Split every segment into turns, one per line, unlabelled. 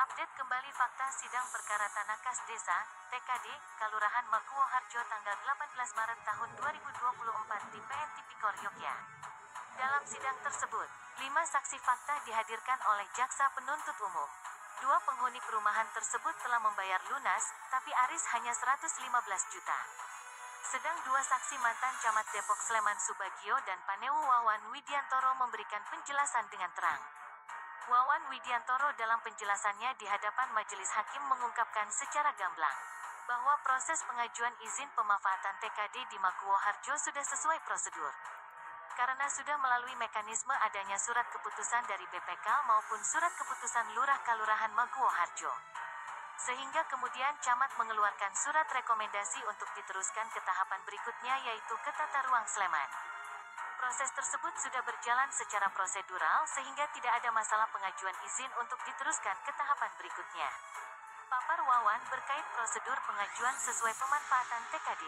Update kembali fakta sidang perkara Tanah Kas Desa, TKD, Kalurahan Maguwo Harjo tanggal 18 Maret tahun 2024 di PN Tipikor Yogya. Dalam sidang tersebut, 5 saksi fakta dihadirkan oleh Jaksa Penuntut Umum. 2 penghuni perumahan tersebut telah membayar lunas, tapi Aris hanya 115 juta. Sedang 2 saksi mantan Camat Depok Sleman Subagio dan Panewu Wawan Widiantoro memberikan penjelasan dengan terang. Wawan Widiantoro dalam penjelasannya di hadapan majelis hakim mengungkapkan secara gamblang bahwa proses pengajuan izin pemanfaatan TKD di Maguwo Harjo sudah sesuai prosedur. Karena sudah melalui mekanisme adanya surat keputusan dari BPK maupun surat keputusan Lurah Kalurahan Maguwo Harjo. Sehingga kemudian Camat mengeluarkan surat rekomendasi untuk diteruskan ke tahapan berikutnya yaitu ke Tata Ruang Sleman. Proses tersebut sudah berjalan secara prosedural sehingga tidak ada masalah pengajuan izin untuk diteruskan ke tahapan berikutnya. Papar Wawan berkait prosedur pengajuan sesuai pemanfaatan TKD.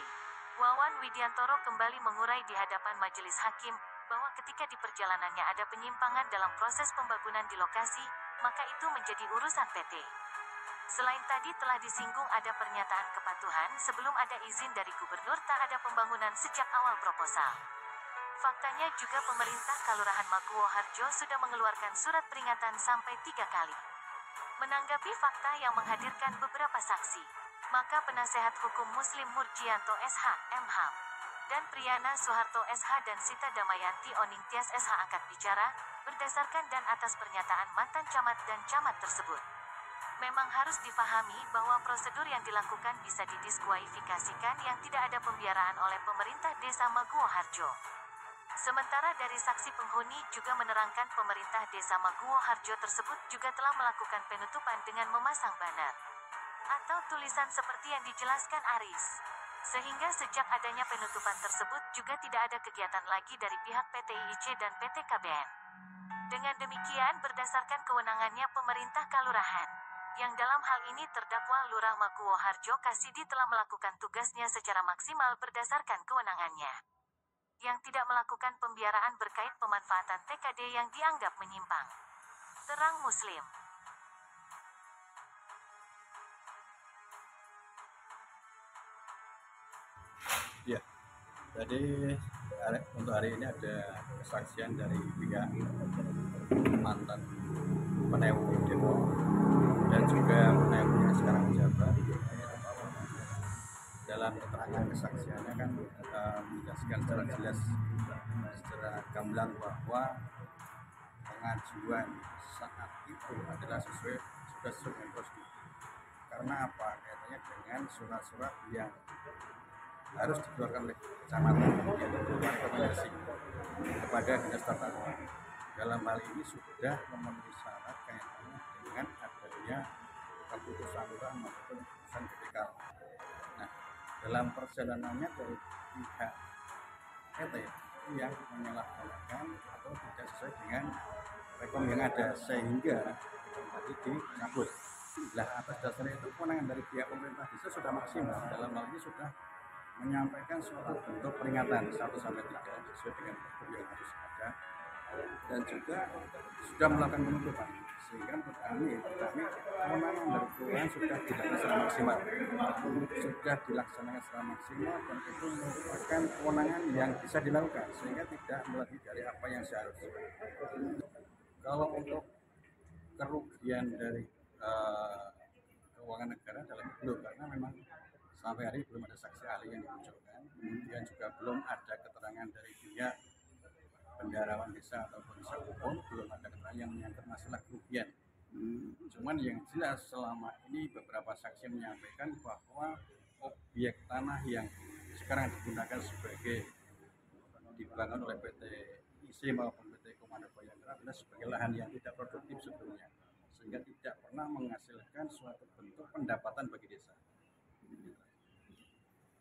Wawan Widiantoro kembali mengurai di hadapan majelis hakim bahwa ketika di perjalanannya ada penyimpangan dalam proses pembangunan di lokasi, maka itu menjadi urusan PT. Selain tadi telah disinggung ada pernyataan kepatuhan sebelum ada izin dari gubernur tak ada pembangunan sejak awal proposal. Faktanya juga pemerintah Kalurahan Maguwo Harjo sudah mengeluarkan surat peringatan sampai 3 kali. Menanggapi fakta yang menghadirkan beberapa saksi, maka penasehat hukum Muslim Murjianto SH, MH, dan Priyana Soeharto SH dan Sita Damayanti Oningtyas SH angkat bicara, berdasarkan dan atas pernyataan mantan camat dan camat tersebut. Memang harus dipahami bahwa prosedur yang dilakukan bisa didiskualifikasikan yang tidak ada pembiaraan oleh pemerintah desa Maguwo Harjo. Sementara dari saksi penghuni juga menerangkan pemerintah desa Maguwo Harjo tersebut juga telah melakukan penutupan dengan memasang banner atau tulisan seperti yang dijelaskan Aris. Sehingga sejak adanya penutupan tersebut juga tidak ada kegiatan lagi dari pihak PT IIC dan PT KBN. Dengan demikian berdasarkan kewenangannya pemerintah Kalurahan, yang dalam hal ini terdakwa Lurah Maguwo Harjo Kasidi telah melakukan tugasnya secara maksimal berdasarkan kewenangannya. Yang tidak melakukan pembiaraan berkait pemanfaatan TKD yang dianggap menyimpang. Terang Muslim.
Ya, jadi untuk hari ini ada kesaksian dari pihak mantan Panewu Depok dan juga Panewu yang sekarang menjabat. Dalam keterangan kesaksiannya kan menjelaskan secara jelas, secara gamblang bahwa pengajuan saat itu adalah sudah sesuai dengan prosedur. Karena apa? Kaitannya dengan surat-surat yang harus dikeluarkan oleh kecamatan yang dikeluarkan rekomendasi kepada dinas tata ruang. Dalam hal ini sudah memenuhi syarat kaitannya dengan adanya keputusan lurah maupun keputusan BPK. Nah, dalam perjalanannya dari pihak PT yang menyalahgunakan atau tidak sesuai dengan rekom yang ada sehingga tadi dicabut. Nah, atas dasar itu kewenangan dari pihak pemerintah desa sudah maksimal. Dalam hal ini sudah menyampaikan suatu bentuk peringatan 1-3 sesuai dengan prosedur yang harus ada dan juga sudah melakukan penutupan sehingga menurut kami kewenangan dari kelurahan sudah dilaksanakan secara maksimal dan itu merupakan kewenangan yang bisa dilakukan sehingga tidak melebihi dari apa yang seharusnya. Kalau untuk kerugian dari keuangan negara dalam belum, karena memang sampai hari belum ada saksi ahli yang dimunculkan, kemudian juga belum ada keterangan dari pihak bendaharawan desa ataupun desa hukum, belum ada keterangan yang menyangkut masalah kerugian. Cuman yang jelas selama ini beberapa saksi menyampaikan bahwa objek tanah yang sekarang digunakan sebagai dibangun oleh PT IC maupun PT Komando Bayangkara adalah sebagai lahan yang tidak produktif sebelumnya, sehingga tidak pernah menghasilkan suatu bentuk pendapatan bagi desa.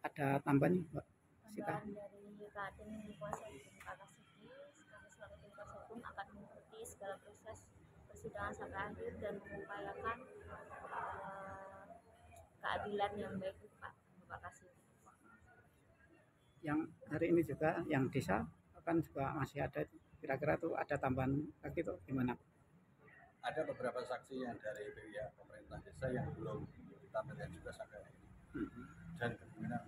Ada tambahan Mbak Sita?
Dari Kadin Kuasa Hukum Kakak Sidi, kami selaku tim kuasa hukum akan mengikuti segala proses persidangan sampai akhir dan mengupayakan keadilan yang baik untuk Bapak Kasidi.
Yang hari ini juga yang desa kan juga masih ada, kira-kira tuh ada tambahan lagi tuh gimana?
ada beberapa saksi yang dari pihak pemerintah desa yang belum ditampilkan juga sampai hari ini, dan kemungkinan